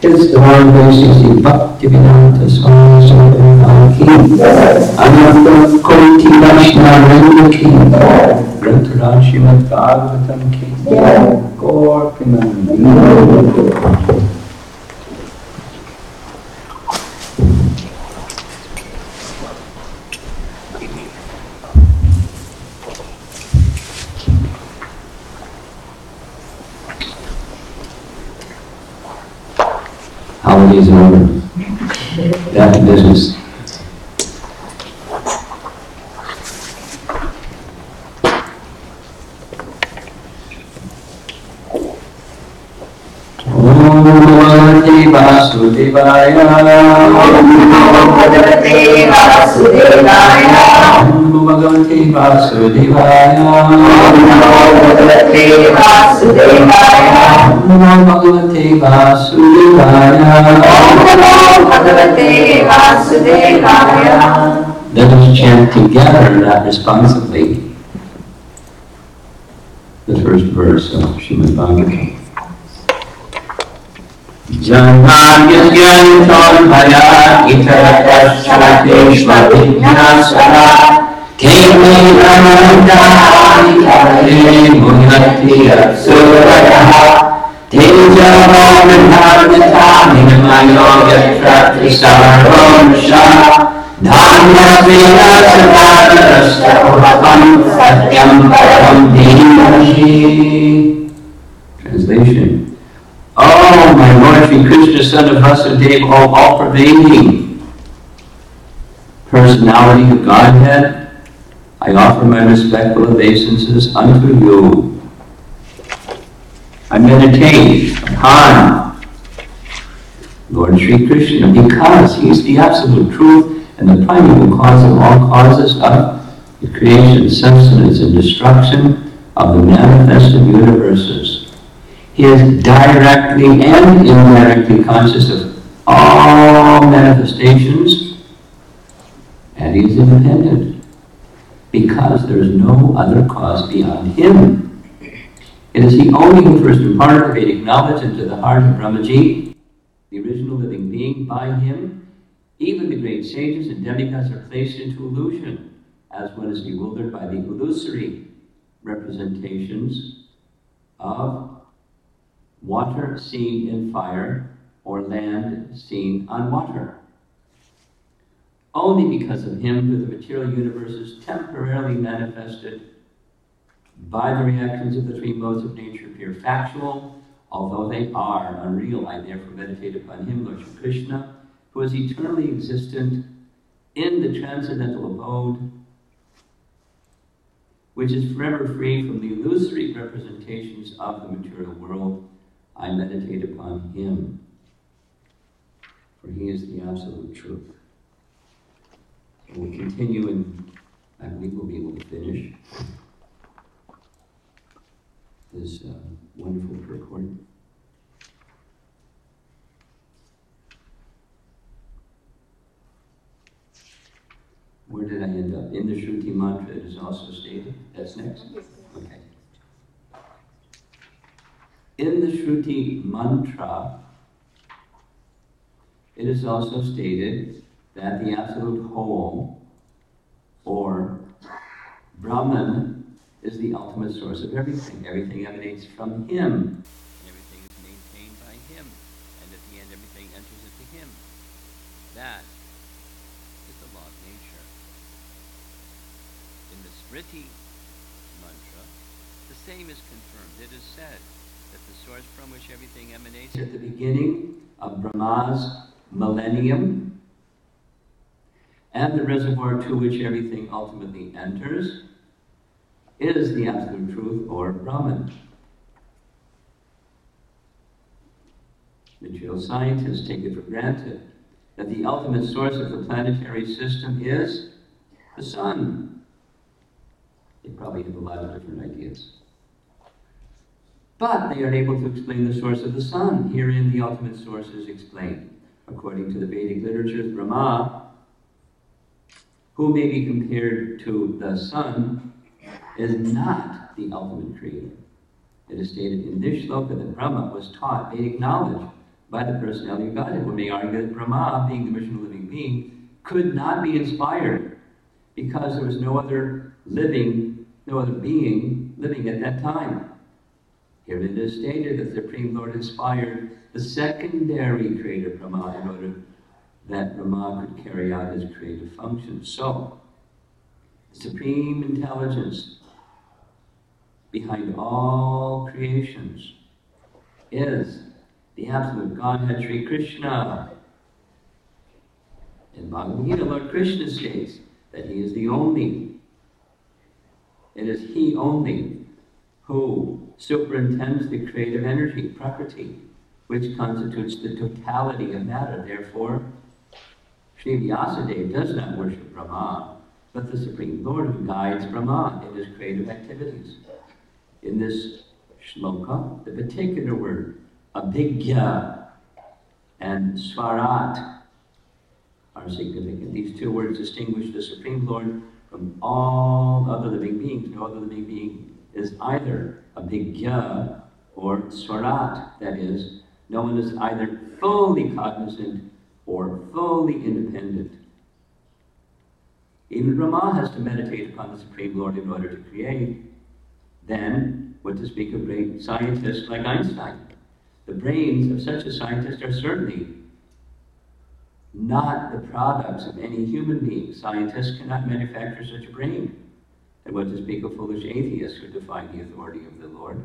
His divine grace is the Bhaktivedanta Swami Sarvadaki, Ananta Koti Vaishnava Ki, Grantaraj Srimad Bhagavatam Ki, Gaur Premanandi. Holidays are over. Back to business. Om Bhagavate Vasudevaya. Om Bhagavate Vasudevaya. Om Bhagavate Vasudevaya. Om Bhagavate Vasudevaya. Om Bhagavate Vasudevaya. Om Bhagavate Vasudevaya. Let us chant together, not responsibly, the first verse of Srimad Bhagavatam. Janmānyasyantam bhaya itaratashvateshvavignāsara keme ramandhāni kare muhyati asuradaha tejavamandhargatami namayogyatra sarvamsha dhānyavena sadharastahvam satyam param dhimahi. Translation. Oh, my Lord Sri Krishna, son of Vasudeva, oh, all-pervading personality of Godhead, I offer my respectful obeisances unto you. I meditate upon Lord Sri Krishna because he is the absolute truth and the primeval cause of all causes of the creation, sustenance, and destruction of the manifested universes. He is directly and indirectly conscious of all manifestations, and he is independent because there is no other cause beyond him. It is he only who first imparted Vedic knowledge into the heart of Brahmaji, the original living being. By him, even the great sages and demigods are placed into illusion, as one is bewildered by the illusory representations of water seen in fire, or land seen on water. Only because of him do the material universes temporarily manifested by the reactions of the three modes of nature appear factual, although they are unreal. I therefore meditate upon him, Lord Shri Krishna, who is eternally existent in the transcendental abode, which is forever free from the illusory representations of the material world. I meditate upon him, for he is the absolute truth. So we'll continue, and I believe we'll be able to finish this wonderful purport. Where did I end up? In the Shruti mantra, it is also stated. That's next? Okay. In the Shruti mantra, it is also stated that the absolute whole, or Brahman, is the ultimate source of everything. Everything emanates from him. Everything is maintained by him. And at the end, everything enters into him. That is the law of nature. In the Smriti mantra, the same is confirmed. It is said that the source from which everything emanates at the beginning of Brahma's millennium, and the reservoir to which everything ultimately enters, is the absolute truth, or Brahman. Material scientists take it for granted that the ultimate source of the planetary system is the sun. They probably have a lot of different ideas. But they are able to explain the source of the sun. Herein the ultimate source is explained. According to the Vedic literatures, Brahma, who may be compared to the sun, is not the ultimate creator. It is stated in this shloka that Brahma was taught Vedic knowledge by the personality of Godhead. One may argue that Brahma, being the original living being, could not be inspired because there was no other being living at that time. Here it is stated that the Supreme Lord inspired the secondary creator Brahma in order that Brahma could carry out his creative functions. So, the supreme intelligence behind all creations is the absolute Godhead Sri Krishna. In Bhagavad Gita, Lord Krishna states that he is the only. It is he only who superintends the creative energy, Prakriti, which constitutes the totality of matter. Therefore, Sri Vyasadeva does not worship Brahma, but the Supreme Lord who guides Brahma in his creative activities. In this shloka, the particular word, abhigya and swarat, are significant. These two words distinguish the Supreme Lord from all other living beings. No other living being is either abhigya or swarat. That is, no one is either fully cognizant or fully independent. Even Brahma has to meditate upon the Supreme Lord in order to create. Then, what to speak of great scientists like Einstein? The brains of such a scientist are certainly not the products of any human being. Scientists cannot manufacture such a brain. And what to speak of foolish atheists who defy the authority of the Lord?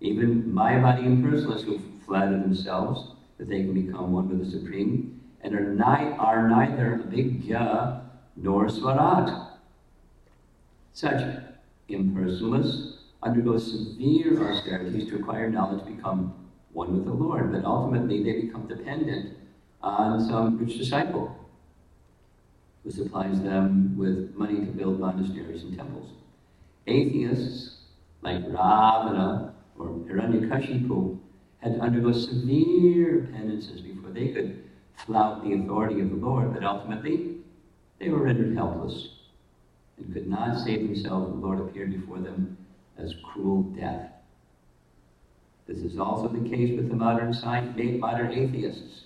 Even Mayavadi impersonalists who flatter themselves that they can become one with the Supreme and are neither abhigya nor swarat. Such impersonalists undergo severe austerities to acquire knowledge to become one with the Lord, but ultimately they become dependent on some rich disciple who supplies them with money to build monasteries and temples. Atheists like Ravana or Hiranyakashipu had to undergo severe penances before they could flout the authority of the Lord, but ultimately they were rendered helpless and could not save themselves. The Lord appeared before them as cruel death. This is also the case with the modern atheists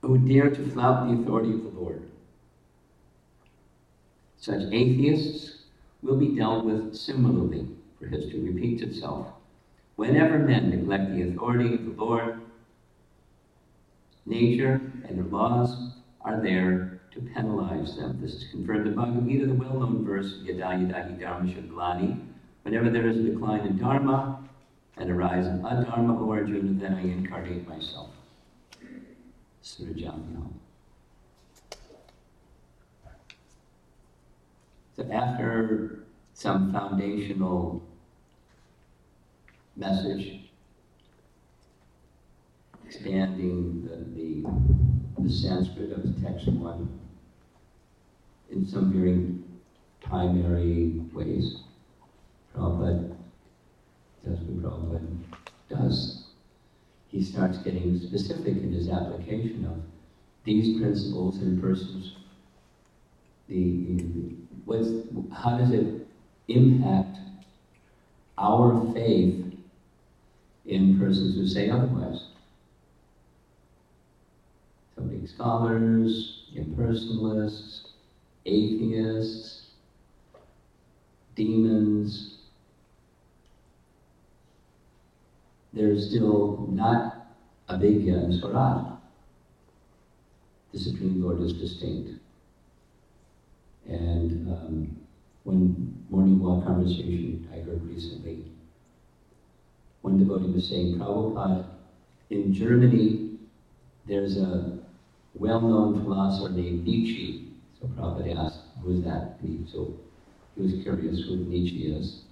who dare to flout the authority of the Lord. Such atheists will be dealt with similarly, for history repeats itself. Whenever men neglect the authority of the Lord, nature and her laws are there to penalize them. This is confirmed in Bhagavad Gita, the well-known verse, Yada yada hi dharma shaglani. Whenever there is a decline in dharma and a rise in adharma, O Arjuna, then I incarnate myself. Surajamya. So after some foundational message, expanding the Sanskrit of text one in some very primary ways, Prabhupada does what Prabhupada does. He starts getting specific in his application of these principles in persons. How does it impact our faith in persons who say otherwise? So big scholars, impersonalists, atheists, demons. There's still not abhigya and swarat. The Supreme Lord is distinct. And one morning walk conversation I heard recently, one devotee was saying, Prabhupada, in Germany, there's a well-known philosopher named Nietzsche. So Prabhupada asked, who is that? And he so he was curious who Nietzsche is.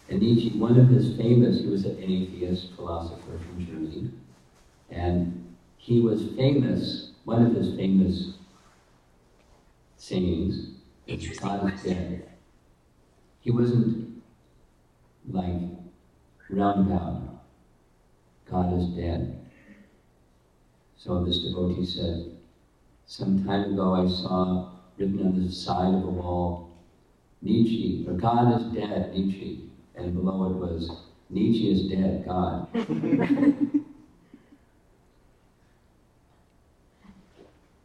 And Nietzsche, one of his famous, he was an atheist philosopher from Germany, and he was famous, one of his famous sayings, God is dead. He wasn't like roundabout, God is dead. So this devotee said, some time ago I saw written on the side of a wall, Nietzsche, or God is dead, Nietzsche. And below it was, Nietzsche is dead, God.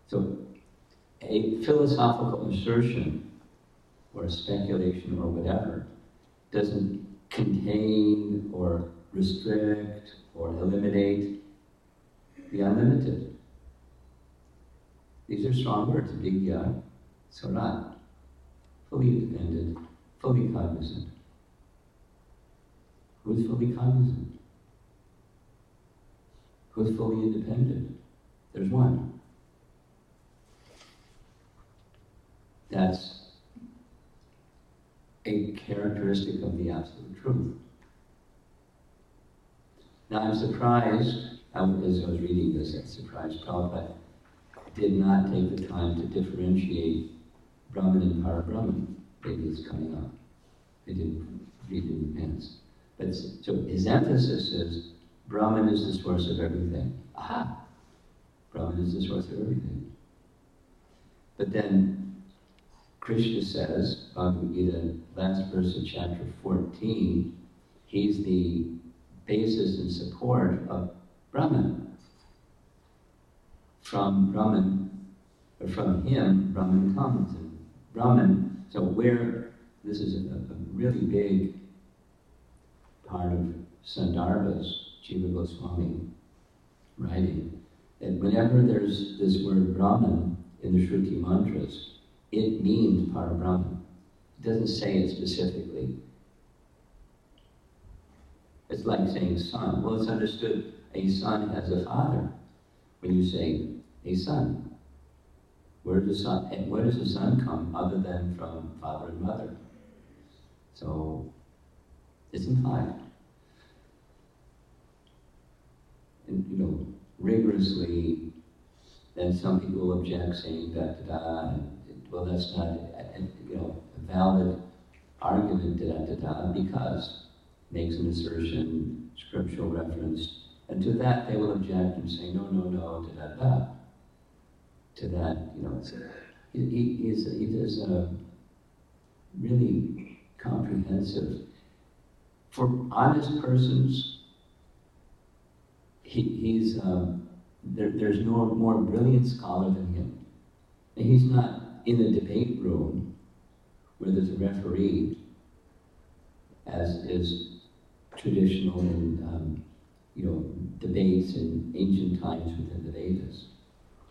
So a philosophical assertion or a speculation or whatever doesn't contain or restrict or eliminate the unlimited. These are strong words, Vigya, Sarat, fully independent, fully cognizant. Who's fully cognizant? Who's fully independent? There's one. That's a characteristic of the Absolute Truth. Now I'm surprised, as I was reading this, I'm surprised Prabhupada did not take the time to differentiate Brahman and Parabrahman. Maybe it's coming up. They didn't read in advance. But so his emphasis is Brahman is the source of everything. Aha! Brahman is the source of everything. But then Krishna says, Bhagavad Gita, last verse of chapter 14, he's the basis and support of Brahman. From Brahman, or from him, Brahman comes. And Brahman, so this is a really big part of Sandarbha's Jiva Goswami writing, that whenever there's this word Brahman in the Shruti mantras, it means Parabrahman. It doesn't say it specifically. It's like saying son. Well, it's understood a son has a father. When you say a son, where does the son come other than from father and mother? So it's implied. And rigorously, then some people will object saying da-da-da, and well, that's not a valid argument, da-da-da-da, because it makes an assertion, scriptural reference, and to that they will object and say, no, da-da-da. To that, he does a really comprehensive, for honest persons, there's no more brilliant scholar than him. And he's not in a debate room where there's a referee, as is traditional in debates in ancient times within the Vedas,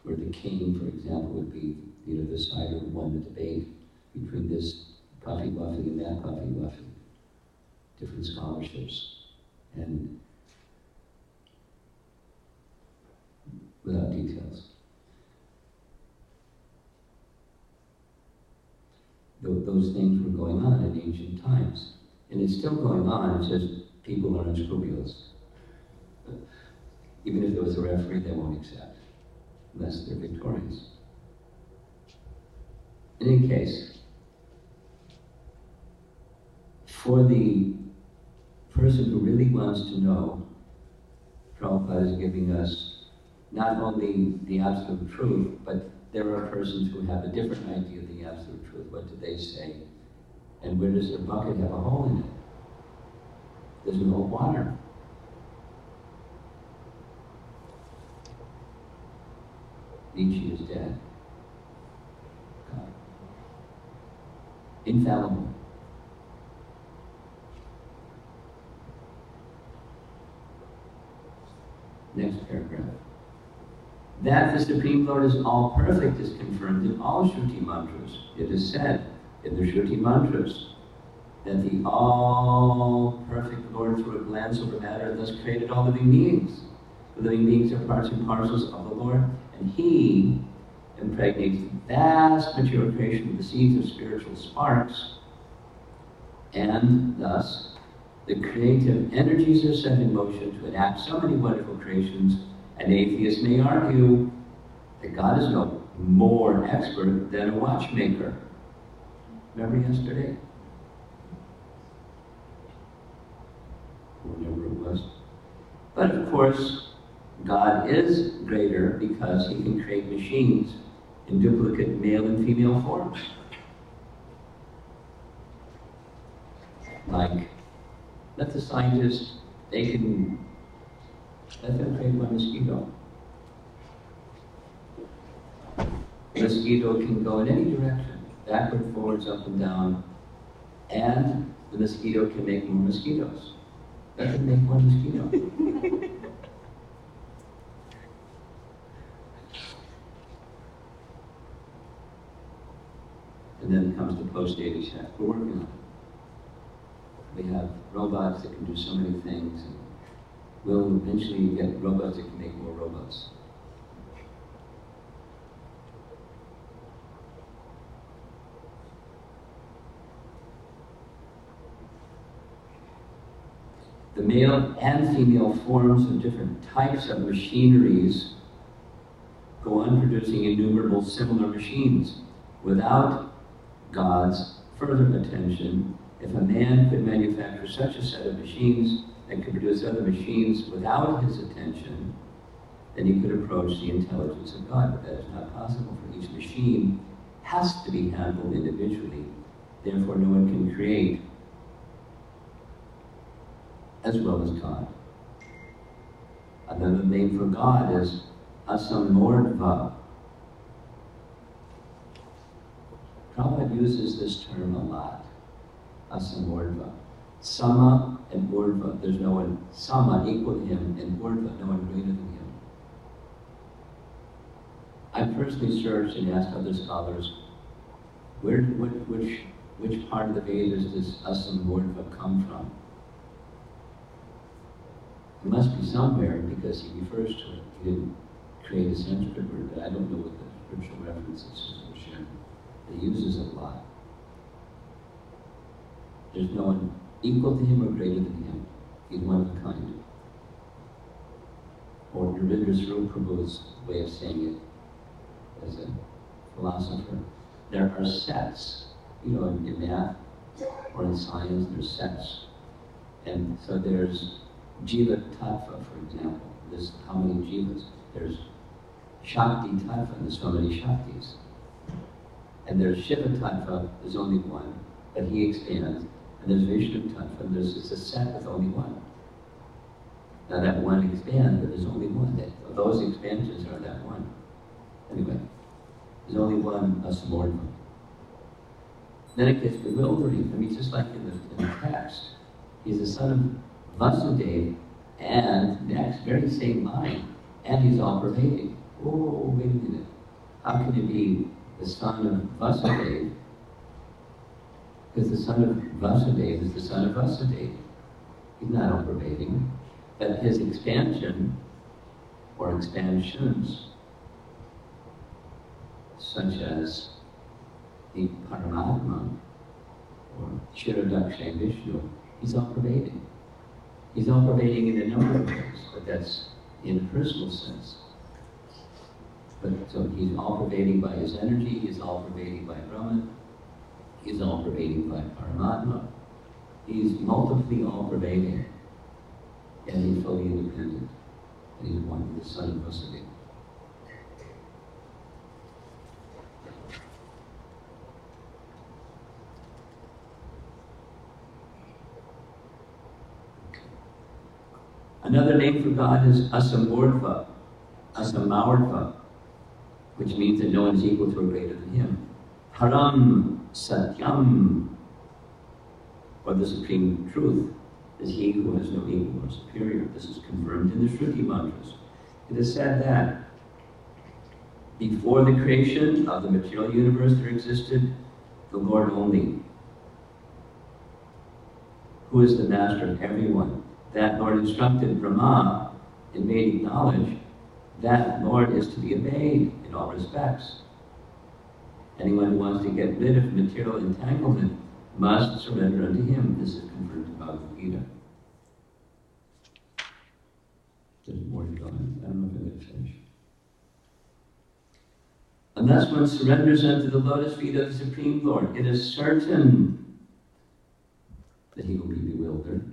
where the king, for example, would be the decider who won the debate between this puffy-wuffy and that puffy-wuffy, different scholarships, and without details. Those things were going on in ancient times. And it's still going on, it's just people are unscrupulous. Even if there was a referee, they won't accept, unless they're victorious. In any case, for the person who really wants to know, Prabhupada is giving us not only the Absolute Truth, but there are persons who have a different idea of the Absolute Truth. What do they say? And where does their bucket have a hole in it? There's no water. Nietzsche is dead. God. Infallible. Next paragraph. That the Supreme Lord is all perfect is confirmed in all Shruti mantras. It is said in the Shruti mantras that the all-perfect Lord, through a glance over matter, thus created all living beings. The living beings are parts and parcels of the Lord, and He impregnates the vast material creation with the seeds of spiritual sparks And thus, the creative energies are set in motion to enact so many wonderful creations. An atheist may argue that God is no more expert than a watchmaker. Remember yesterday? Whatever it was. But of course, God is greater because he can create machines in duplicate male and female forms. Like, let the scientists, let them create one mosquito. The mosquito can go in any direction, backward, forwards, up and down, and the mosquito can make more mosquitoes. Let them make one mosquito. And then comes the post-data shaft. We're working on it. We have robots that can do so many things, and we'll eventually get robots that can make more robots. The male and female forms of different types of machineries go on producing innumerable similar machines. Without God's further attention, if a man could manufacture such a set of machines and could produce other machines without his attention, then he could approach the intelligence of God. But that is not possible, for each machine has to be handled individually. Therefore, no one can create as well as God. Another name for God is Asamordva. Prabhupada uses this term a lot, Asamordva. Sama and Urdhva, there's no one, Sama equal to him, and Urdhva, no one greater than him. I personally searched and asked other scholars, which part of the Vedas does Asamordva come from? It must be somewhere, because he refers to it. He didn't create a Sanskrit word, but I don't know what the scriptural references are. He uses it a lot. There's no one equal to him or greater than him. He's one of a kind. Or Rabindra Swarup Prabhu's way of saying it as a philosopher. There are sets. You know, in math or in science, there's sets. And so there's Jiva Tattva, for example. There's how many Jivas? There's Shakti Tattva, there's so many Shaktis. And there's Shiva Tattva, there's only one, but he expands. And there's Vishnu Tattva, and it's a set with only one. Now that one expands, but there's only one. Those expansions are that one. Anyway, there's only one Asamordva. Then it gets bewildering. I mean, just like in the text, he's the son of Vasudeva, and next, very same line, and he's all pervading. Oh, wait a minute. How can it be the son of Vasudeva? Because the son of Vasudeva is the son of Vasudeva. He's not all pervading. But his expansion, or expansions, such as the Paramatma, or Kshirodaksha Vishnu, he's all pervading. He's all pervading in a number of ways, but that's in a personal sense. But so he's all pervading by his energy, he's all pervading by Brahman, he's all pervading by Paramatma. He's multiply all pervading, and he's fully independent. And he's one with the son of Vasudeva. Another name for God is Asamordva, Asamordva, which means that no one is equal to or greater than him. Param Satyam, or the supreme truth, is he who has no equal or superior. This is confirmed in the Shruti mantras. It is said that before the creation of the material universe there existed the Lord only, who is the master of everyone. That Lord instructed Brahma in Vedic knowledge. That Lord is to be obeyed in all respects. Anyone who wants to get rid of material entanglement must surrender unto him. This is confirmed in Bhagavad Gita. There's more to go. I don't know if I'm going to finish. Unless one surrenders unto the lotus feet of the Supreme Lord, it is certain that he will be bewildered.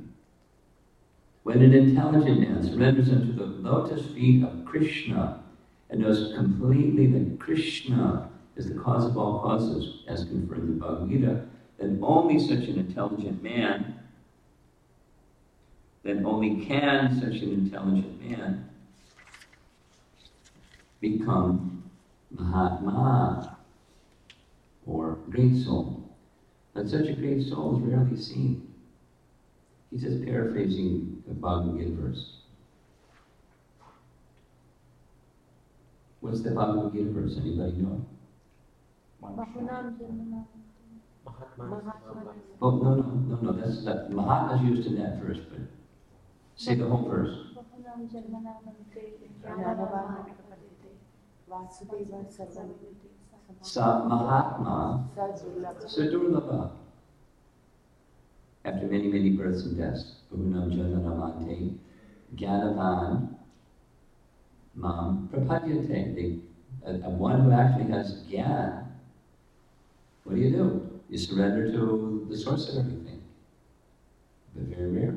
When an intelligent man surrenders unto the lotus feet of Krishna and knows completely that Krishna is the cause of all causes, as confirmed in Bhagavad Gita, then only such an intelligent man, then only can such an intelligent man become Mahatma, or great soul. But such a great soul is rarely seen. He's just paraphrasing the Bhagavad Gita verse. What's the Bhagavad Gita verse? Anybody know? Oh, no. That Mahatma is used in that verse, but say the whole verse. Sa Mahatma Sadurlabha. After many, many births and deaths, Bhunam Jananamante, Gyanavan Mam Prapadyate. One who actually has Gyan, what do? You surrender to the source of everything. But very rare.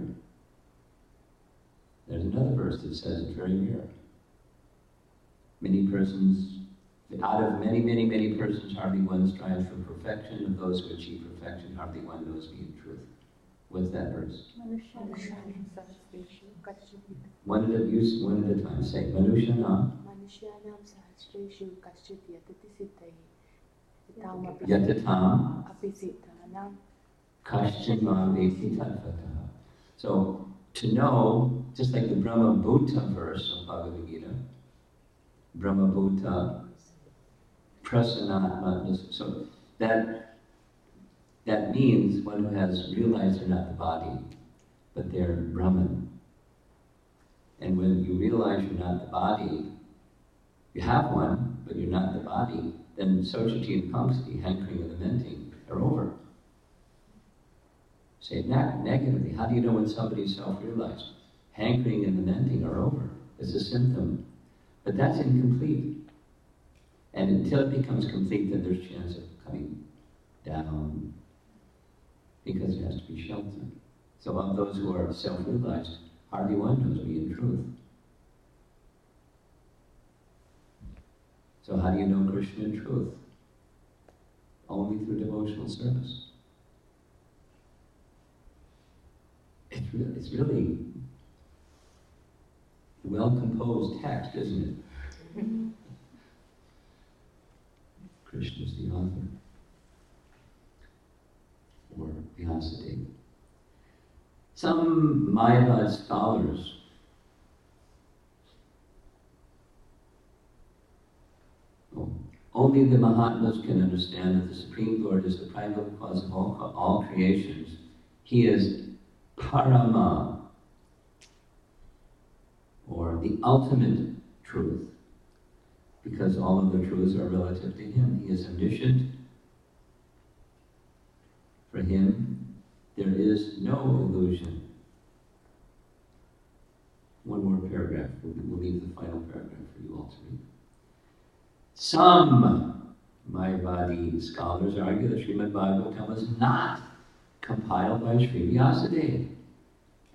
There's another verse that says it's very rare. Many persons, out of many, many, many persons, hardly one strives for perfection. Of those who achieve perfection, hardly one knows me in truth. What's that verse? One at a time. Say, Manushanam. Yatatam. Kaschin mam veti tatvataha. So, to know, just like the Brahma Bhuta verse of Bhagavad Gita, Brahma Bhuta, Prasanatma, so that means one who has realized they're not the body, but they're Brahman. And when you realize you're not the body, you have one, but you're not the body, then Sochati and Kamsati, hankering and lamenting, are over. Say it negatively. How do you know when somebody's self-realized? Hankering and lamenting are over. It's a symptom. But that's incomplete. And until it becomes complete, then there's a chance of coming down, because there has to be shelter. So of those who are self-realized, hardly one knows me in truth. So how do you know Krishna in truth? Only through devotional service. It's really a well-composed text, isn't it? Krishna is the author, or Vyasadeva. Some Mayavad scholars only the Mahatmas can understand that the Supreme Lord is the primal cause of all creations. He is Parama, or the ultimate truth, because all of the truths are relative to him. He is omniscient. For him, there is no illusion. One more paragraph. We'll leave the final paragraph for you all to read. Some Mayavadi scholars argue that Srimad Bhagavatam was not compiled by Sri Vyasadeva.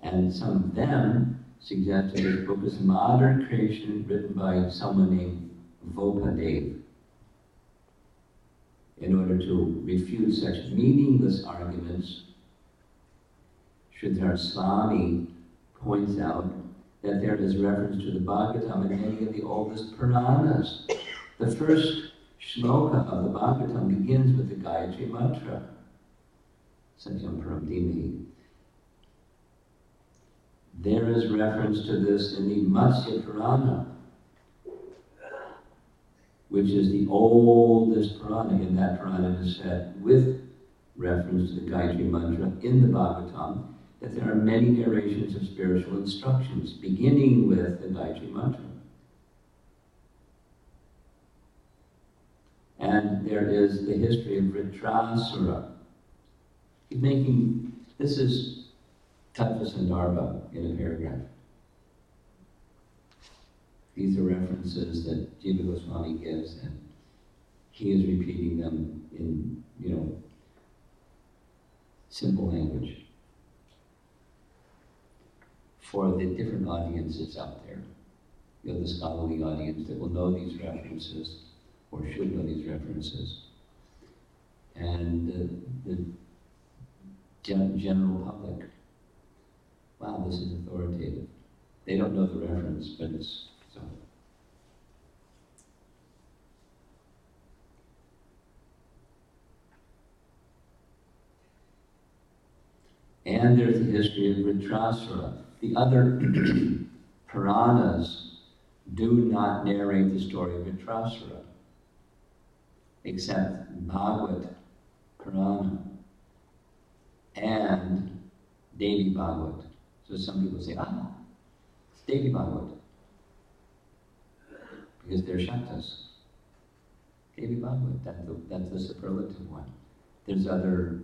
And some of them suggest that this book is a modern creation written by someone named Vopadev in order to refute such meaningless arguments. Sridhar Swami points out that there is reference to the Bhagavatam in many of the oldest Puranas. The first shloka of the Bhagavatam begins with the Gayatri mantra, Satyam Param Dhimahi. There is reference to this in the Matsya Purana, which is the oldest Purana. In that Purana it is said, with reference to the Gayatri mantra in the Bhagavatam, that there are many narrations of spiritual instructions, beginning with the Gayatri mantra. And there is the history of Vritrasura, He's making, this is Tattva Sandarbha in a paragraph. These are references that Jiva Goswami gives, and he is repeating them in, simple language for the different audiences out there. The scholarly audience that will know these references, or should know these references. And the general public, wow, this is authoritative. They don't know the reference, but it's so. And there's the history of Vritrasura. The other Puranas do not narrate the story of Vritrasura, except Bhagavad Purana and Devi Bhagavad. So some people say, it's Devi Bhagavad, because they're Shaktas. Devi Bhagavad, that's the superlative one. There's other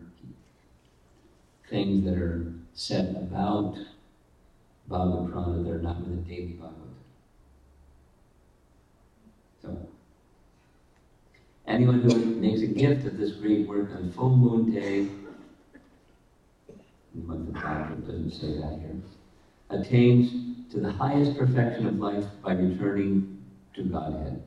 things that are said about Bhagavad Purana that are not within Devi Bhagavad. So, anyone who makes a gift of this great work on full moon day, in the month of Bhagavad, doesn't say that here, attains to the highest perfection of life by returning to Godhead.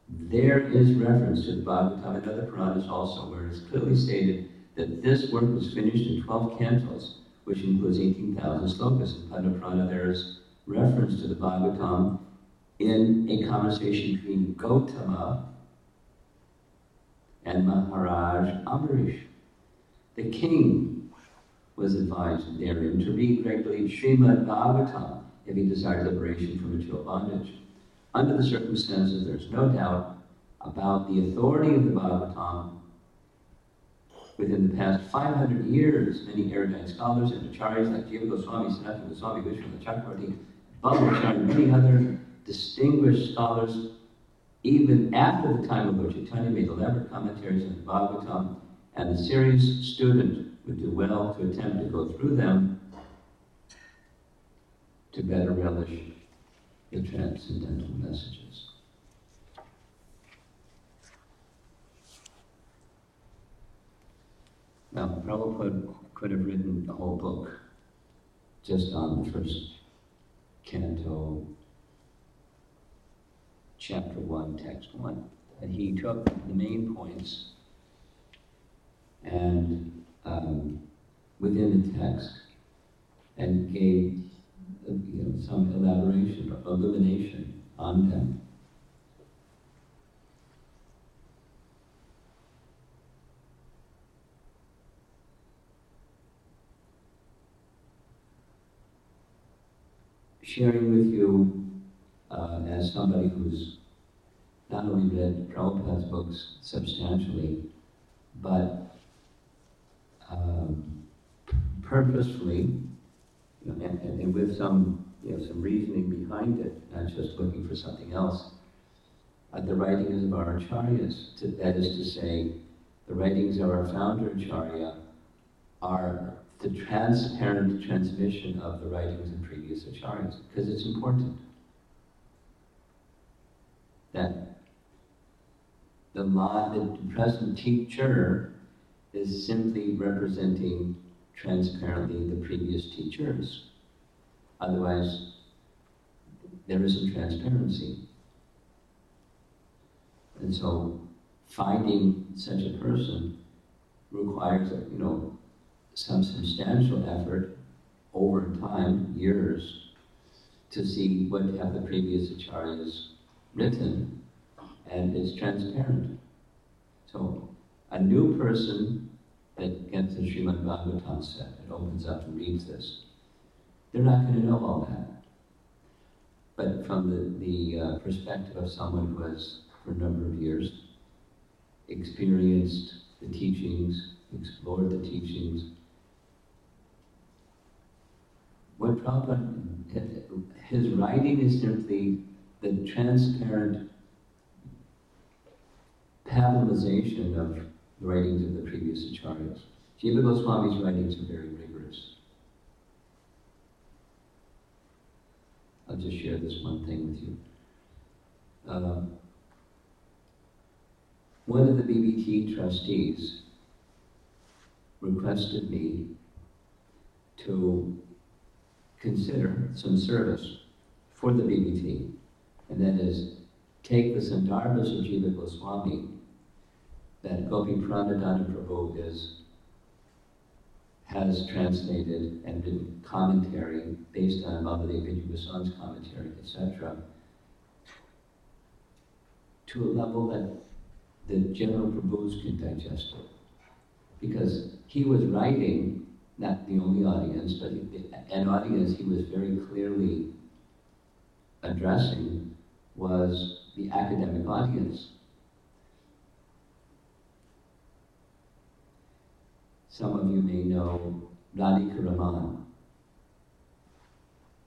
There is reference to the Bhagavatam and other Puranas also, where it is clearly stated that this work was finished in 12 cantos, which includes 18,000 slokas. In Padma Purana, there is reference to the Bhagavatam in a conversation between Gautama and Maharaj Ambarish. The king was advised therein to read regularly Srimad Bhagavatam if he desired liberation from material bondage. Under the circumstances, there's no doubt about the authority of the Bhagavatam. Within the past 500 years, many erudite scholars and acharyas like Jiva Goswami, Sanatana Goswami, Vishwanath Chakravarti, Bhagavad and many other distinguished scholars, even after the time of Lord Chaitanya, made elaborate commentaries on the Bhagavatam, and the serious student would do well to attempt to go through them to better relish the transcendental messages. Now, Prabhupada could have written a whole book just on the first canto, chapter 1, text 1. And he took the main points and within the text and gave some elaboration or illumination on them. Sharing with you, as somebody who's not only read Prabhupada's books substantially, but purposefully, and with some reasoning behind it, not just looking for something else, the writings of our acharyas, that is to say, the writings of our founder acharya are the transparent transmission of the writings of previous acharyas, because it's important that the present teacher is simply representing transparently the previous teachers. Otherwise, there isn't transparency. And so, finding such a person requires, some substantial effort over time, years, to see what have the previous acharyas written, and it's transparent. So, a new person that gets the Srimad Bhagavatam set and opens up and reads this, they're not going to know all that. But from the perspective of someone who has, for a number of years, experienced the teachings, explored the teachings, what Prabhupada, his writing is simply the transparent pablization of the writings of the previous acharyas. Jiva Goswami's writings are very rigorous. I'll just share this one thing with you. One of the BBT trustees requested me to consider some service for the BBT, and that is take the Sandarbhas of Jiva Goswami that Gopi Pranadhana Prabhu has translated and written commentary based on Bhavadev Vijay Goswami's commentary, etc., to a level that the general Prabhus can digest it. Because he was writing, not the only audience, but an audience he was very clearly addressing was the academic audience. Some of you may know Radhika Raman.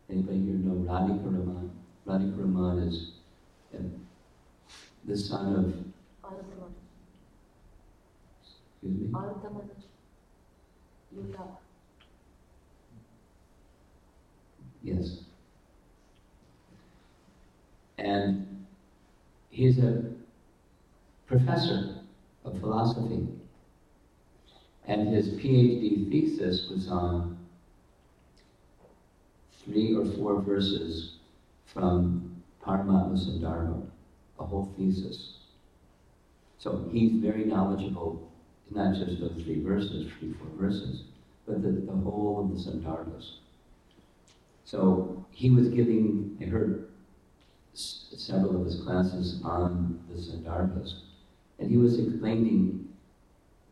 Anybody here know Radhika Raman? Radhika Raman is the son of... Excuse me? Yes. And he's a professor of philosophy. And his PhD thesis was on 3 or 4 verses from Paramatma Sandarbha, a whole thesis. So he's very knowledgeable, not just those 3 verses, 3, 4 verses, but the whole of the Sandarbhas. So he was giving, I heard several of his classes on the Sandarbhas, and he was explaining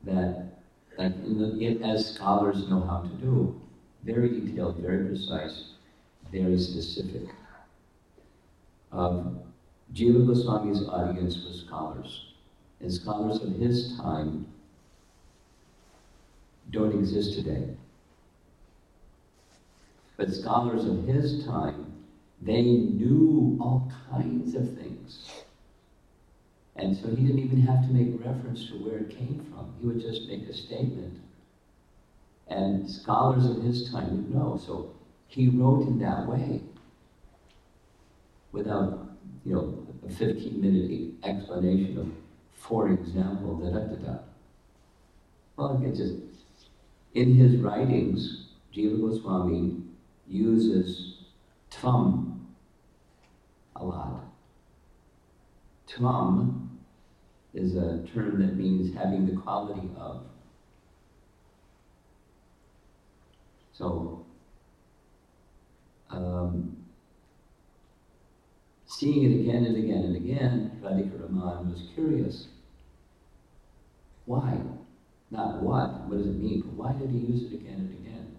that, like as scholars know how to do, very detailed, very precise, very specific. Jiva Goswami's audience was scholars, and scholars of his time don't exist today. But scholars of his time, they knew all kinds of things. And so he didn't even have to make reference to where it came from. He would just make a statement. And scholars of his time would know. So he wrote in that way, without, a 15-minute explanation of, for example, da-da-da-da. Well, it's just, in his writings, Jiva Goswami uses tvam a lot. Tvam is a term that means having the quality of. So, seeing it again and again and again, Radhika Raman was curious. Why? Not what does it mean, but why did he use it again and again?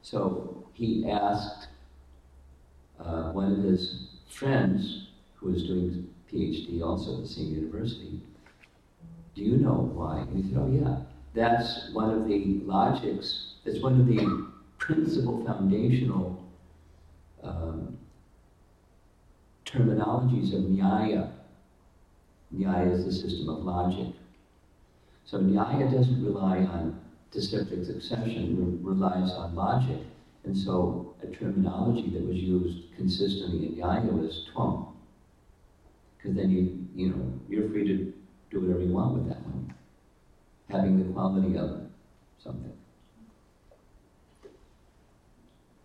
So he asked one of his friends, who was doing PhD also at the same university, do you know why? And he said, oh yeah, that's one of the logics, that's one of the principal foundational terminologies of Nyaya. Nyaya is the system of logic. So Nyaya doesn't rely on descriptive succession, it relies on logic. And so a terminology that was used consistently in Nyaya was tvam. Because then you're free to do whatever you want with that one, having the quality of something.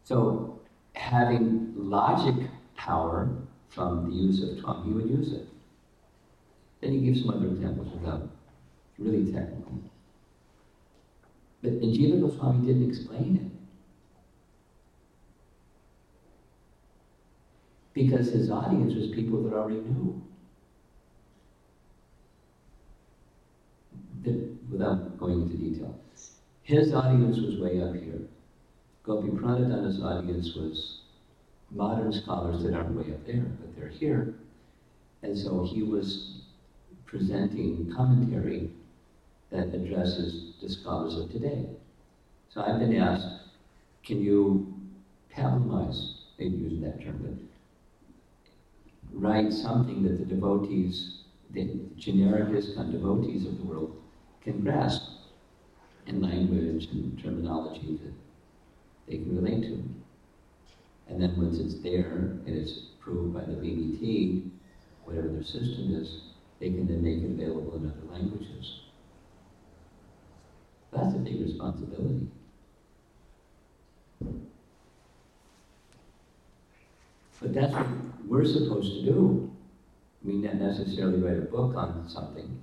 So having logic power from the use of tvam, he would use it. Then he gives some other examples without really technical. But Jiva Goswami didn't explain it. Because his audience was people that already knew. Without going into detail. His audience was way up here. Gopi Pranadhana's audience was modern scholars that aren't way up there, but they're here. And so he was presenting commentary that addresses the scholars of today. So I've been asked, can you pablamize, maybe using that term, but write something that the devotees, the generic ISKCON devotees of the world can grasp. and language and terminology that they can relate to. And then once it's there and it's approved by the VBT, whatever their system is, they can then make it available in other languages. That's a big responsibility. But that's what we're supposed to do. I mean, not necessarily write a book on something,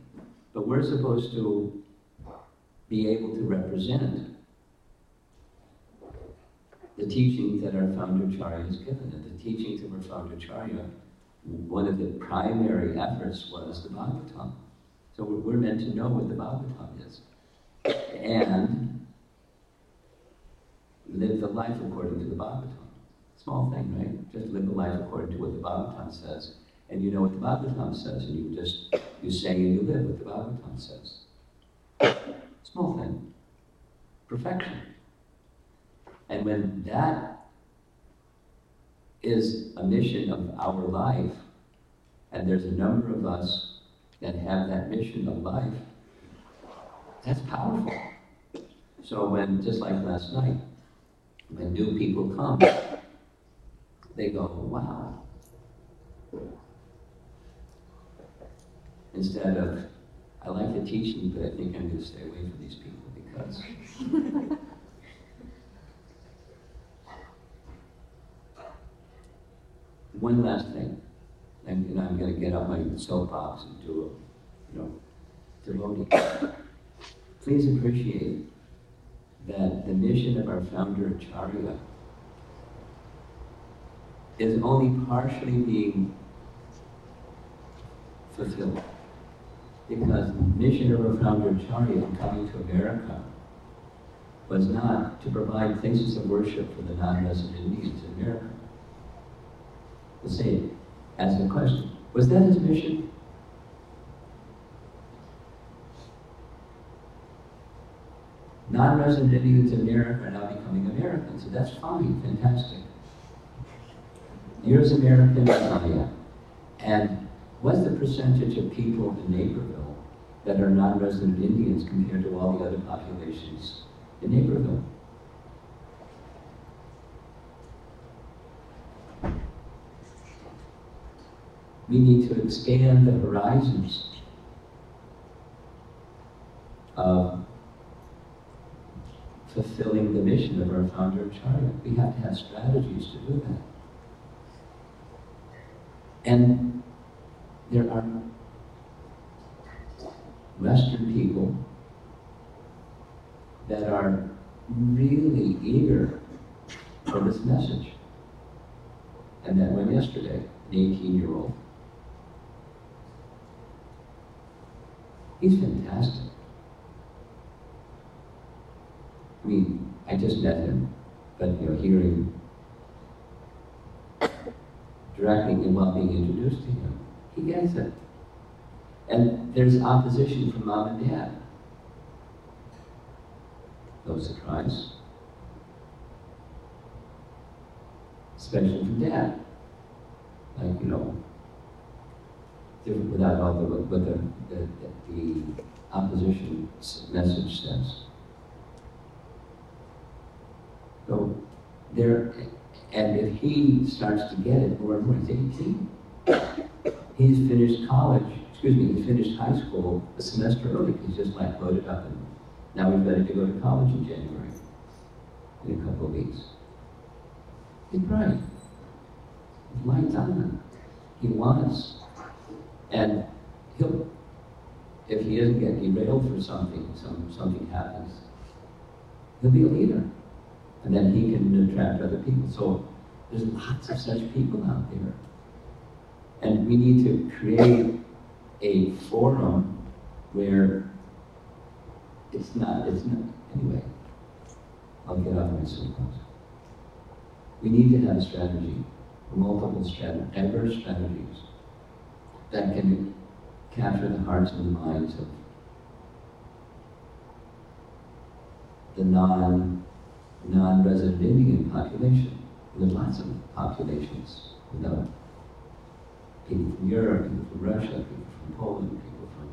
but we're supposed to be able to represent the teachings that our founder Acharya has given. And the teachings of our founder Acharya, one of the primary efforts was the Bhagavatam. So we're meant to know what the Bhagavatam is. And live the life according to the Bhagavatam. Small thing, right? Just live the life according to what the Bhagavatam says. And you know what the Bhagavatam says, and you say and you live what the Bhagavatam says. Small thing. Perfection. And when that is a mission of our life, and there's a number of us that have that mission of life, that's powerful. So when, just like last night, when new people come, they go, wow. Instead of, I like the teaching, but I think I'm going to stay away from these people because... One last thing, and I'm going to get up my soapbox and do a devotee. Please appreciate that the mission of our founder Acharya is only partially being fulfilled. Because the mission of our founder Acharya in coming to America was not to provide places of worship for the non-resident Indians in America. Let's say, ask the question, was that his mission? Non-resident Indians in America are now becoming Americans, so that's fine, fantastic. You're as American as I am. And what's the percentage of people in Naperville that are non-resident Indians compared to all the other populations in Naperville? We need to expand the horizons of fulfilling the mission of our founder Acharya. We have to have strategies to do that. And there are Western people that are really eager for this message. And that one yesterday, an 18-year-old. He's fantastic. I mean, I just met him, but hearing directly and while being introduced to him, he gets it. And there's opposition from mom and dad. No surprise. Especially from dad. Like, without all what the opposition message says. So there, and if he starts to get it more and more, he's 18. He's finished he finished high school a semester early. He's just like loaded up and now he's ready to go to college in January, in a couple of weeks. He's bright. His light's on. He wants. And if he doesn't get derailed for something happens, he'll be a leader. And then he can attract other people. So there's lots of such people out there. And we need to create a forum where it's not, anyway, I'll get off my soapbox. We need to have a strategy, multiple strategies, diverse strategies that can capture the hearts and the minds of the non-resident Indian population. There's lots of populations, people from Europe, people from Russia, people from Poland, people from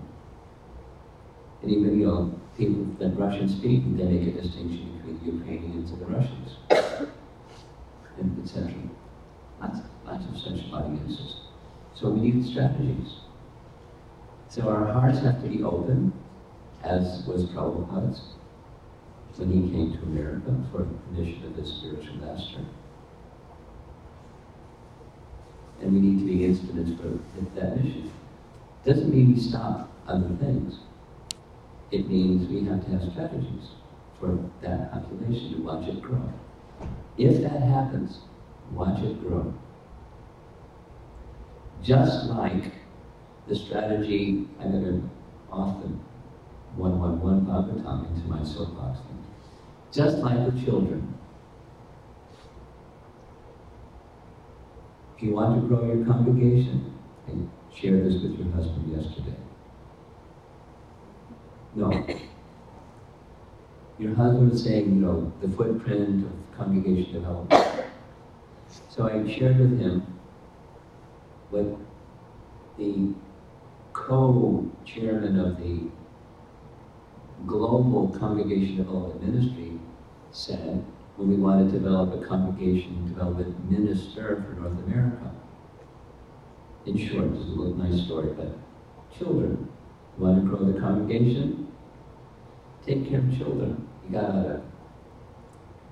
anybody else, people that Russian speak, they make a distinction between the Ukrainians and the Russians, and etc. Lots of such audiences. So we need strategies. So our hearts have to be open, as was Prabhupada's when he came to America for the mission of the spiritual master. And we need to be instruments for that mission. Doesn't mean we stop other things. It means we have to have strategies for that population to watch it grow. If that happens, watch it grow. Just like the strategy, I'm going to often 111 Bhagavatam into my soapbox thing. Just like with children. If you want to grow your congregation, and share this with your husband yesterday. No. Your husband was saying, the footprint of congregation development. So I shared with him what the co-chairman of the Global Congregation Development Ministry said when we wanted to develop a congregation development minister for North America. In short, this is a little nice story, but children, you want to grow the congregation? Take care of children. You got a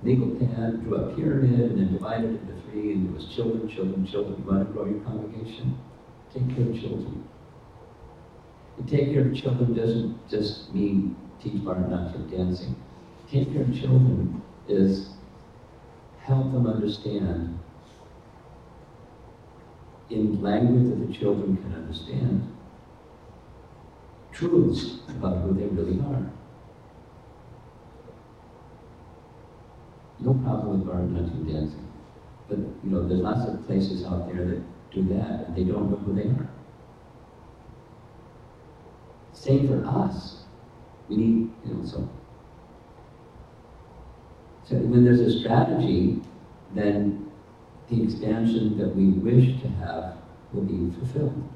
legal pad, drew a pyramid, and then divided it into three, and it was children, children, children. You want to grow your congregation? Take care of children. And take care of children doesn't just mean teach Bharatanatyam dancing. Take care of children is help them understand in language that the children can understand truths about who they really are. No problem with Bharatanatyam dancing. But, there's lots of places out there that do that and they don't know who they are. Same for us. We need, so when there's a strategy, then the expansion that we wish to have will be fulfilled.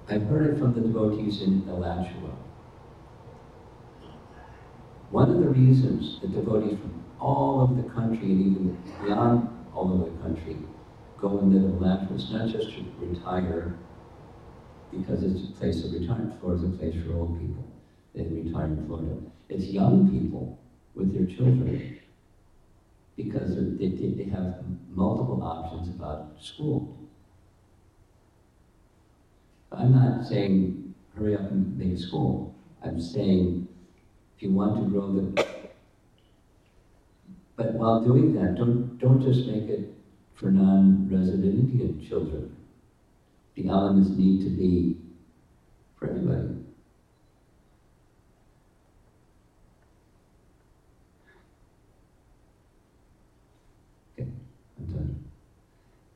I've heard it from the devotees in Alachua. One of the reasons the devotees from all over the country and even beyond all over the country go and live in Alachua is not just to retire because it's a place of retirement. Florida's a place for old people. They retire in Florida. It's young people with their children because they have multiple options about school. I'm not saying hurry up and make a school. I'm saying if you want to grow the... But while doing that, don't just make it for non-resident Indian children. The elements need to be for everybody. Okay, I'm done.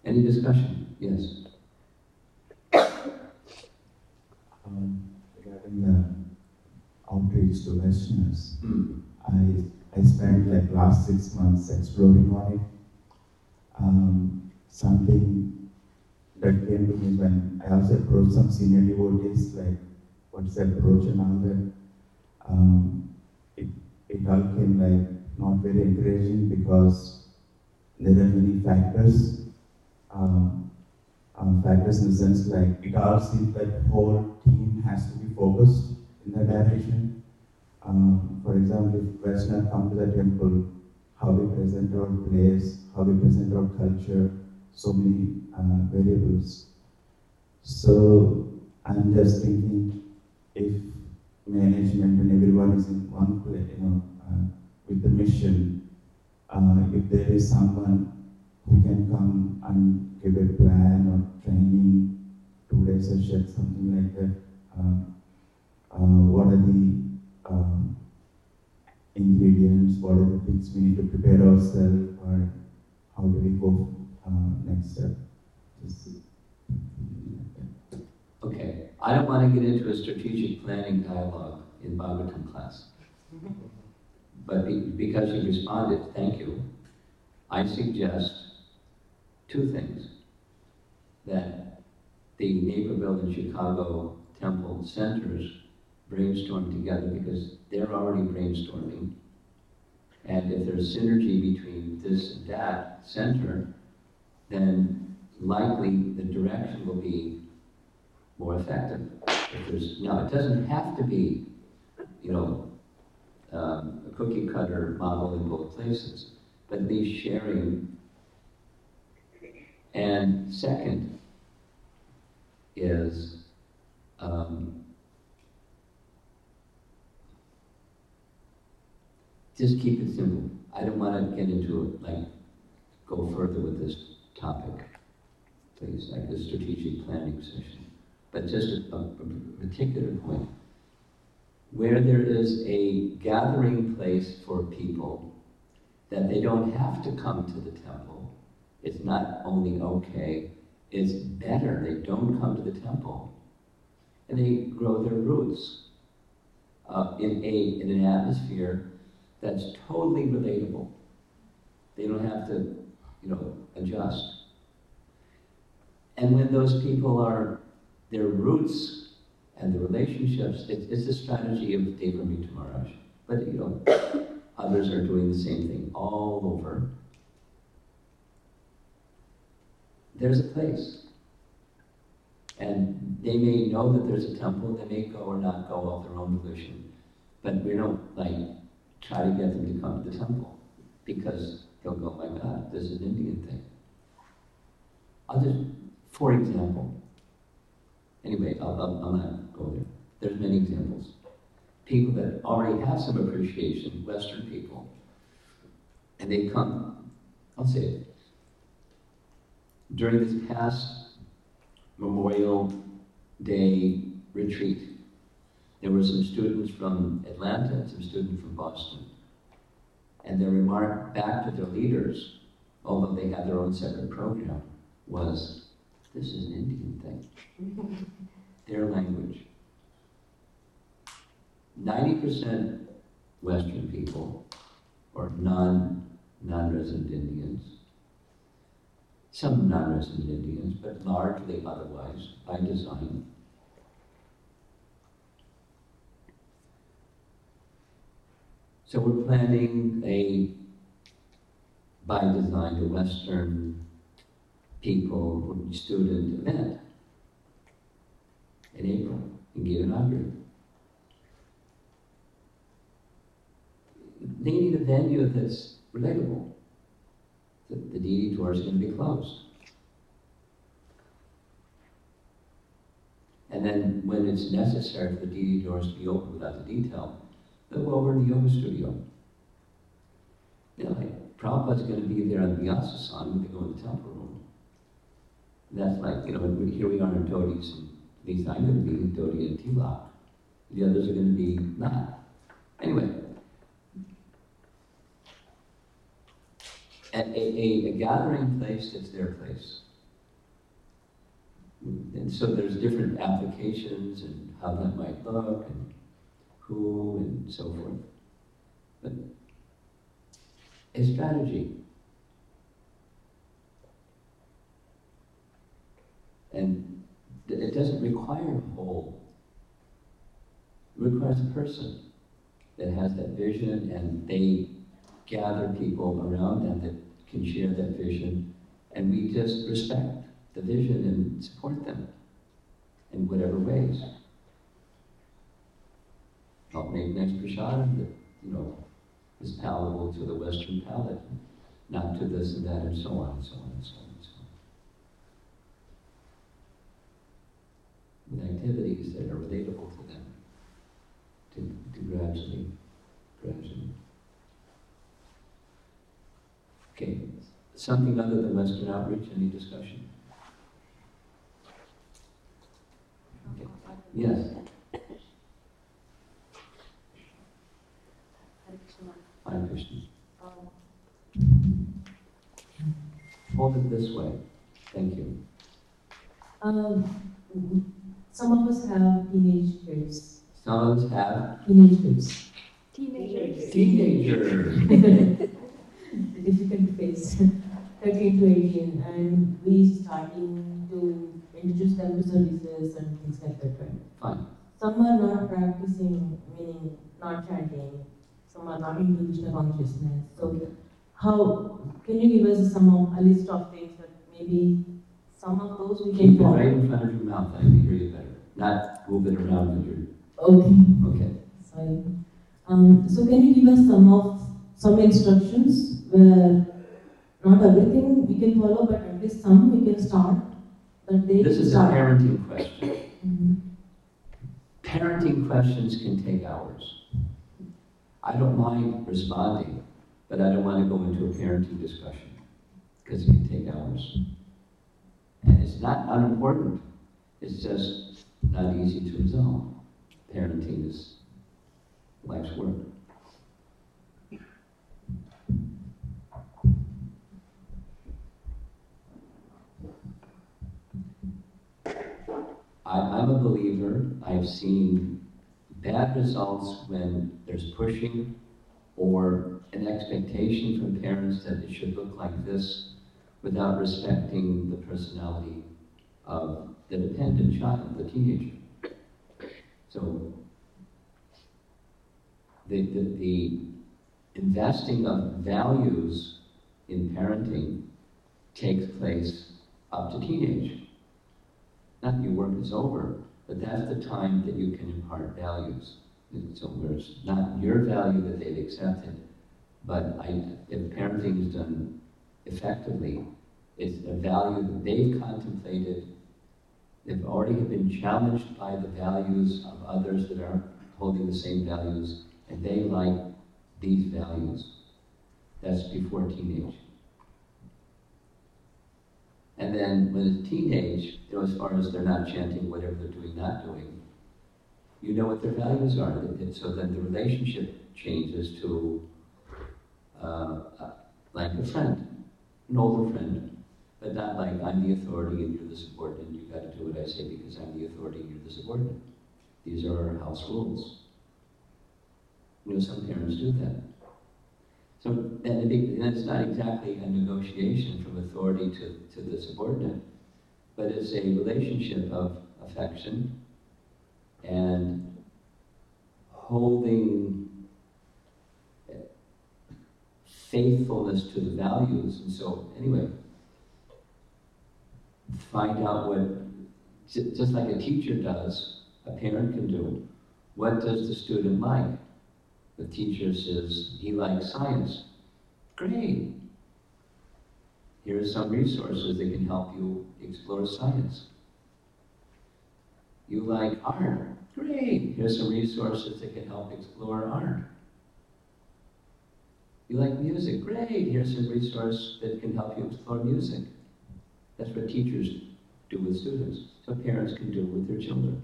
Any discussion? Yes. Regarding the outreach to Westerners, I spent like last 6 months exploring on it. Something that came to me when I also approached some senior devotees, like what's the approach and all that. It all came like not very encouraging because there are many factors. Factors in the sense like it all seems like the whole team has to be focused in that direction. For example, if Vaishnava come to the temple, how we present our place, how we present our culture, so many variables. So I'm just thinking, if management and everyone is in one place, with the mission, if there is someone who can come and give a plan or training, 2-day session, something like that. What are the ingredients? What are the things we need to prepare ourselves, or how do we go next step? Okay, I don't want to get into a strategic planning dialogue in Bhagavatam class. But because you responded, thank you, I suggest 2 things. That the Naperville and Chicago temple centers brainstorm together, because they're already brainstorming. And if there's synergy between this and that center, then likely the direction will be more effective. Now, it doesn't have to be, a cookie cutter model in both places, but at least sharing. And second is just keep it simple. I don't want to get into it, go further with this topic, please, like the strategic planning session. But just a particular point, where there is a gathering place for people, that they don't have to come to the temple. It's not only okay, it's better they don't come to the temple. And they grow their roots in an atmosphere that's totally relatable. They don't have to, adjust. And when those people are, their roots and the relationships, it's a strategy of Devamrita Maharaj. But, others are doing the same thing all over. There's a place. And they may know that there's a temple, they may go or not go of their own volition. But we don't, try to get them to come to the temple, because they'll go, my God, this is an Indian thing. For example, anyway, I'll not go there. There's many examples. People that already have some appreciation, Western people, and they come, I'll say it, during this past Memorial Day retreat, there were some students from Atlanta and some students from Boston. And their remark back to their leaders, although they had their own separate program, was, this is an Indian thing. Their language. 90% Western people, or non-resident Indians, some non-resident Indians, but largely otherwise, by design. So we're planning by design, a Western people student event in April in Gitanagari. They need a venue that's relatable. The deity tour is going to be closed. And then when it's necessary for the deity doors to be open without the detail, they'll go over to the yoga studio. Prabhupada's going to be there on the ISKCON when they go in the temple room. And that's here we are in Dodis, and at least I'm going to be in Dodi and Tilak. The others are going to be not. Anyway, a gathering place that's their place. And so there's different applications and how that might look, and who, and so forth. But a strategy. And it doesn't require a whole. It requires a person that has that vision, and they gather people around them that can share that vision, and we just respect the vision and support them in whatever ways. Help make next prasadam that, is palatable to the Western palate, not to this and that, and so on, and so on, and so on, and so on. With activities that are relatable to them, to gradually. Okay, something other than Western outreach, any discussion? Okay. Yes. Hare Krishna. Hold it this way. Thank you. Some of us have teenage kids. Some of us have Teenage kids. teenagers. Difficult phase. 13 to 18, and we starting to introduce them to services and things like that, right? Fine. Some are not practicing, meaning not chanting. Some are not into Krishna consciousness. So, how can you give us a list of things that maybe some of those we can Keep it follow? right in front of your mouth, I can hear you better. Not move it around with your... Okay. Okay. Sorry. So can you give us some instructions where not everything we can follow, but at least some we can start. That they This is a start. parenting question. Mhm. Parenting questions can take hours. I don't mind responding, but I don't want to go into a parenting discussion because it can take hours. And it's not unimportant. It's just not easy to resolve. Parenting is life's work. I'm a believer. I've seen bad results when there's pushing or an expectation from parents that it should look like this without respecting the personality of the dependent child, the teenager. So the investing of values in parenting takes place up to teenage. Not that your work is over, but that's the time that you can impart values. And so where it's not your value that they've accepted, but if parenting is done effectively, it's a value that they've contemplated. They've already been challenged by the values of others that aren't holding the same values, and they like these values. That's before teenage. And then when it's teenage, as far as they're not chanting whatever they're doing, not doing, you know what their values are. So then the relationship changes to like a friend, an older friend, but not like I'm the authority and you're the subordinate, and you've got to do what I say because I'm the authority and you're the subordinate. These are our house rules. Some parents do that. So and it's not exactly a negotiation from authority to the subordinate, but it's a relationship of affection and holding faithfulness to the values. And so, anyway, find out what, just like a teacher does, a parent can do. What does the student like? The teacher says, he likes science. Great. Here are some resources that can help you explore science. You like art. Great. Here's some resources that can help explore art. You like music. Great. Here's some resource that can help you explore music. That's what teachers do with students. So parents can do with their children.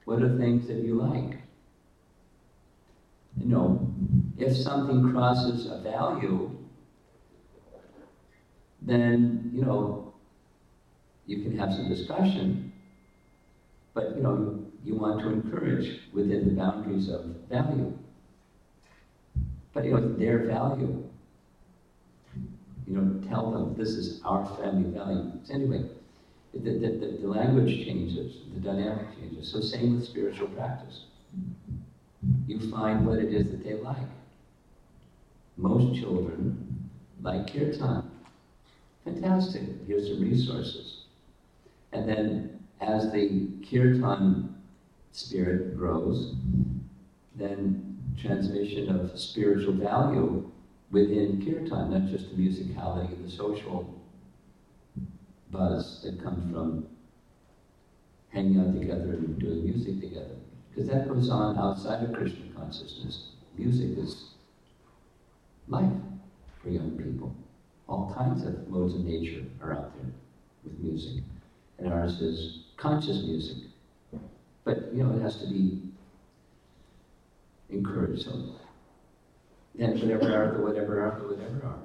What are things that you like? If something crosses a value, then, you can have some discussion, but, you want to encourage within the boundaries of value. But, their value, tell them this is our family value. So anyway, the language changes, the dynamic changes. So same with spiritual practice. You find what it is that they like. Most children like kirtan. Fantastic, here's some resources. And then as the kirtan spirit grows, then transmission of spiritual value within kirtan, not just the musicality, the social buzz that comes from hanging out together and doing music together. Because that goes on outside of Krishna consciousness. Music is life for young people. All kinds of modes of nature are out there with music. And ours is conscious music. But, it has to be encouraged. So then whatever are.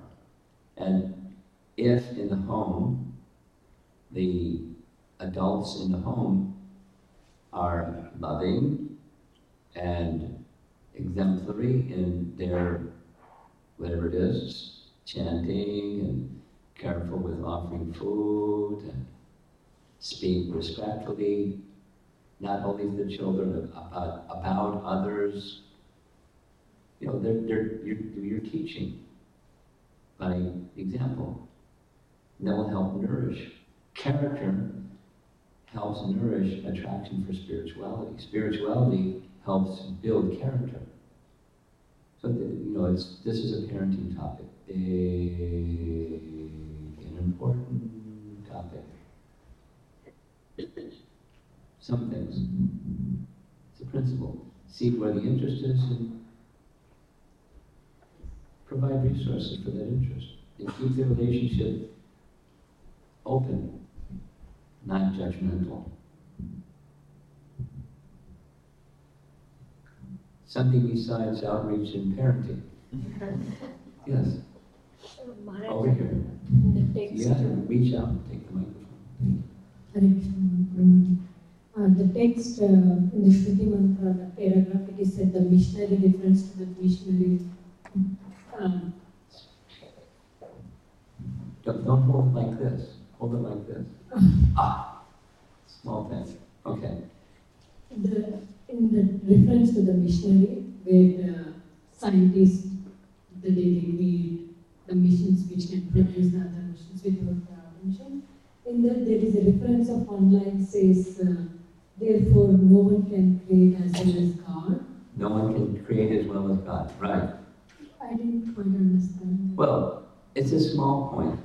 And if in the home, the adults in the home are loving and exemplary in their, whatever it is, chanting and careful with offering food and speak respectfully, not only to the children about others. You know, you're teaching by example. And that will help nourish. Character helps nourish attraction for spirituality. Spirituality helps build character. So, this is a parenting topic. Big and important topic. Some things. It's a principle. See where the interest is and provide resources for that interest. And keep the relationship open, not judgmental. Something besides outreach and parenting. Yes. Over here. The text. Yeah, reach out and take the microphone. The text in the Shruti Mantra, the paragraph, it is said the missionary reference to the missionary. Don't hold it like this. Hold it like this. Small thing. Okay. In the reference to the missionary, where the scientists, they read the missions which can produce the other missions without the mission. In that there is a reference of one line says, therefore no one can create as well as God. No one can create as well as God. Right. I didn't quite understand. Well, it's a small point.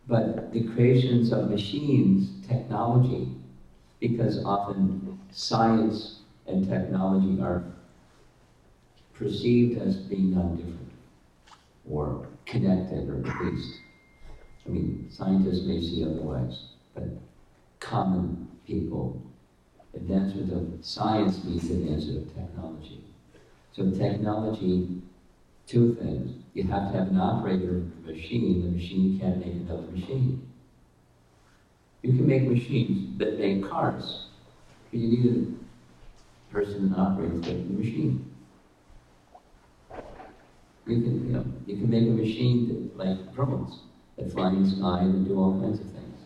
But the creations of machines, technology, because often science and technology are perceived as being non-different or connected, or at least. I mean, scientists may see otherwise, but common people, advancement of science means advancement of technology. So technology, two things. You have to have an operator of the machine can't make another machine. You can make machines that make cars, but you need a person that operates the machine. You can make a machine like drones that fly in the sky and do all kinds of things.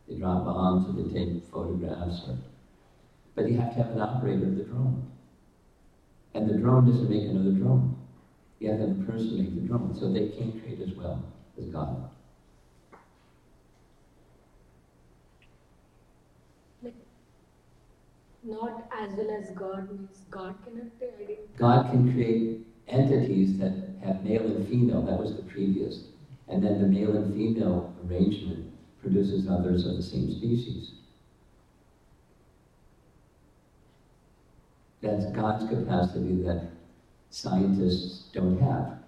They drop bombs or they take photographs, but you have to have an operator of the drone. And the drone doesn't make another drone. You have to have a person make the drone, so they can't create as well as God. Not as well as God means God cannot create. God can create entities that have male and female. That was the previous. And then the male and female arrangement produces others of the same species. That's God's capacity that scientists don't have,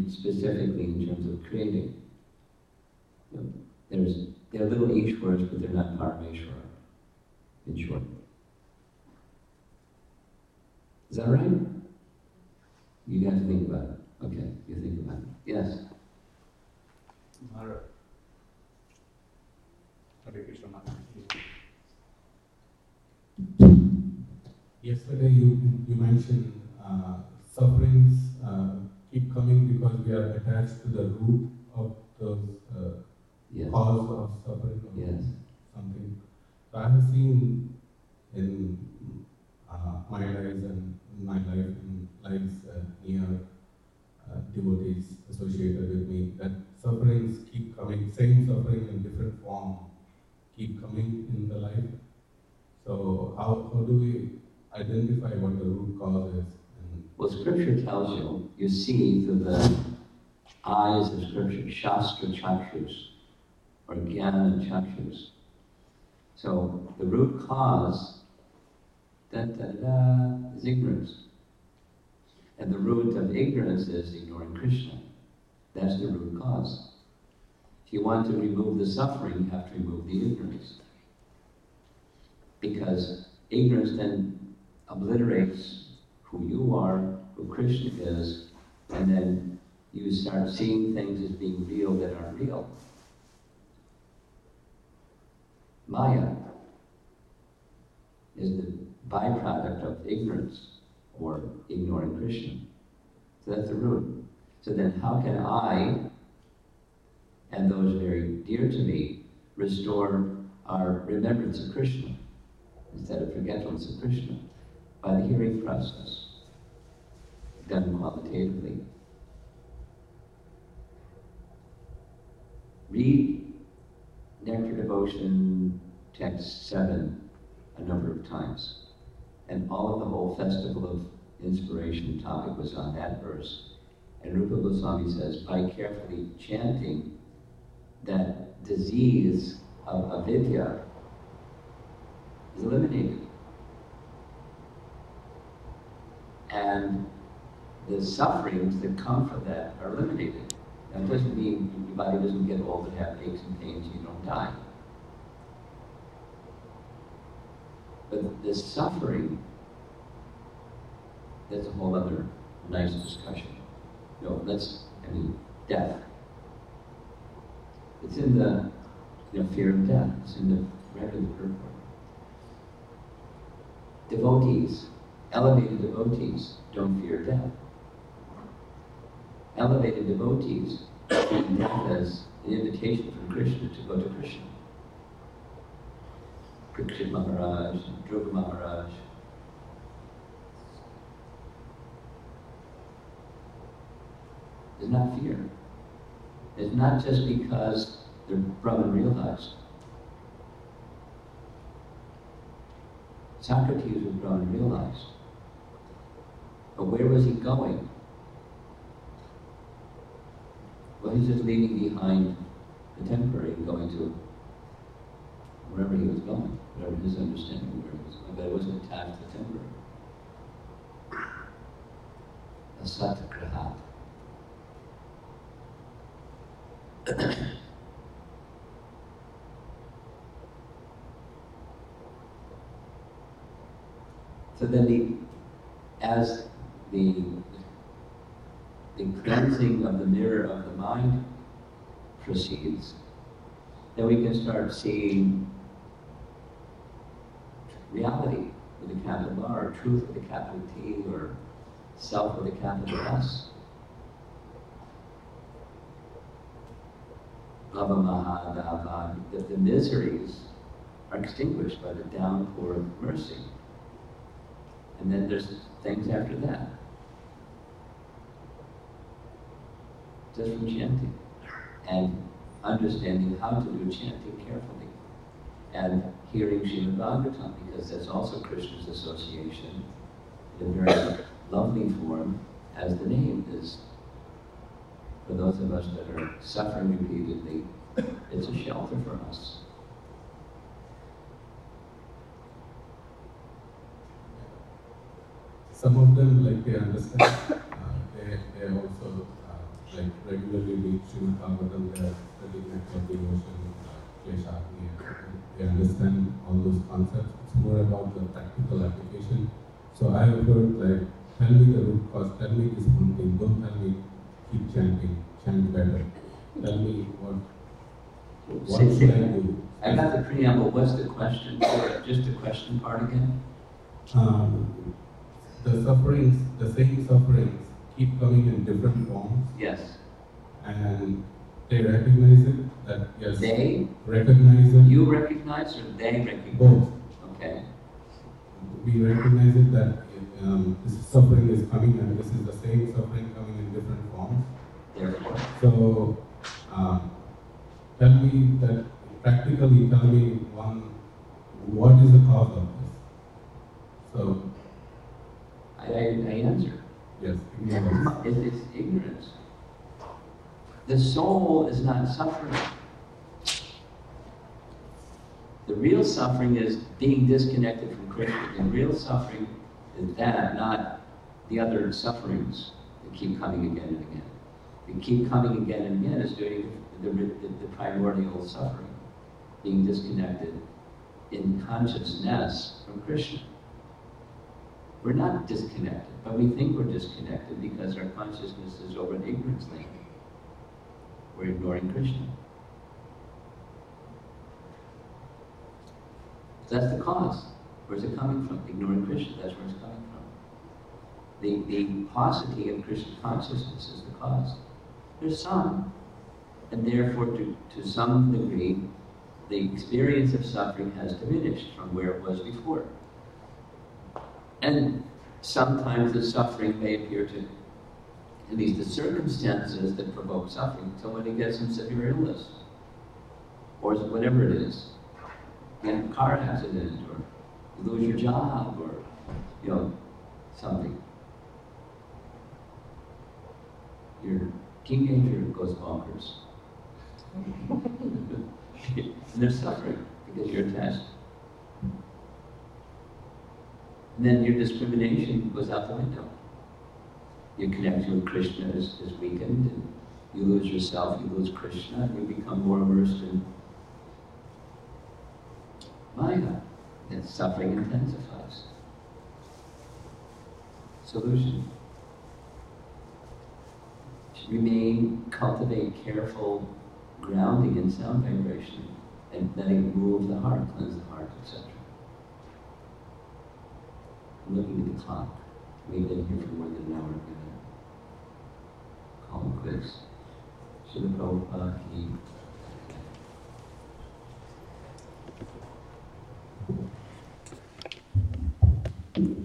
specifically in terms of creating. They're little Ishwars, but they're not Parameshwara, in short. Is that right? You have to think about it. Okay, you think about it. Yes? Hare Krishna. Yesterday you mentioned sufferings keep coming because we are attached to the root of those Yes. cause of suffering or Yes. something. So I have seen in my lives and lives near devotees associated with me that sufferings keep coming, same suffering in different form keep coming in the life. So how do we identify what the root cause is? Well, Scripture tells you see through the eyes of Scripture, Shastra Chakshus, or Jnana Chakshus. So the root cause is ignorance. And the root of ignorance is ignoring Krishna. That's the root cause. If you want to remove the suffering, you have to remove the ignorance. Because ignorance then obliterates who you are, who Krishna is, and then you start seeing things as being real that aren't real. Maya is the byproduct of ignorance, or ignoring Krishna. So that's the root. So then how can I, and those very dear to me, restore our remembrance of Krishna instead of forgetfulness of Krishna? By the hearing process, done qualitatively. Read Nectar Devotion text 7 a number of times. And all of the whole Festival of Inspiration topic was on that verse. And Rupa Goswami says, by carefully chanting, that disease of avidya is eliminated. And the sufferings that come from that are eliminated. Now, it doesn't mean your body doesn't get old and have aches and pains, you don't die. But the suffering, that's a whole other nice discussion. Death. It's in the fear of death. It's in the regular purport. Devotees, elevated devotees, don't fear death. Elevated devotees see death as an invitation from Krishna to go to Krishna. Parikshit Maharaj, Dhruva Maharaj. There's not fear. It's not just because they're Brahman realized. Socrates was Brahman realized. But where was he going? Well, he's just leaving behind the temporary and going to wherever he was going, whatever his understanding of where he was going, but it wasn't attached to the temporary. Asatagraha. So then as the cleansing of the mirror of the mind proceeds, then we can start seeing reality with a capital R, or truth with a capital T, or self with a capital S. That the miseries are extinguished by the downpour of mercy. And then there's things after that. Just from chanting. And understanding how to do chanting carefully. And hearing Srimad Bhagavatam, because that's also Krishna's association in a very lovely form, as the name is. For those of us that are suffering repeatedly, it's a shelter for us. Some of them, they understand, they also, regularly read Srimad Bhagavatam, they are studying Nectar Devotion, Klesha, they understand all those concepts. It's more about the practical application. So I have heard, tell me the root cause, tell me this one thing, don't tell me keep chanting, chant better. Tell me what should I do? I got the preamble. What's the question? Just the question part again? The sufferings, the same sufferings keep coming in different forms. Yes. And they recognize it, that yes. They? Recognize it. You recognize or they recognize? Both. Okay. We recognize it that this suffering is coming and this is the same suffering coming in different forms. Therefore. So, tell me that, practically tell me what is the cause of this? So, I answer. yes, ignorance. It's ignorance. The soul is not suffering. The real suffering is being disconnected from Krishna. The real suffering is that, not the other sufferings that keep coming again and again. The keep coming again and again is doing the primordial suffering, being disconnected in consciousness from Krishna. We're not disconnected, but we think we're disconnected because our consciousness is over an ignorance lane. We're ignoring Krishna. So that's the cause. Where's it coming from? Ignoring Krishna, that's where it's coming from. the paucity of Krishna consciousness is the cause. There's some, and therefore to some degree, the experience of suffering has diminished from where it was before. And sometimes the suffering may appear to, at least the circumstances that provoke suffering, somebody gets some severe illness, or whatever it is. You get in a car accident, or you lose your job, or, something. Your teenager goes bonkers. And they're suffering because you're attached. And then your discrimination goes out the window. Your connection with Krishna is weakened, and you lose yourself, you lose Krishna, and you become more immersed in Maya. And suffering intensifies. Solution. Should cultivate careful grounding in sound vibration, and letting it move the heart, cleanse the heart, etc. I'm looking at the clock. We've been here for more than an hour. I'm going to call it quits. Srila Prabhupada ki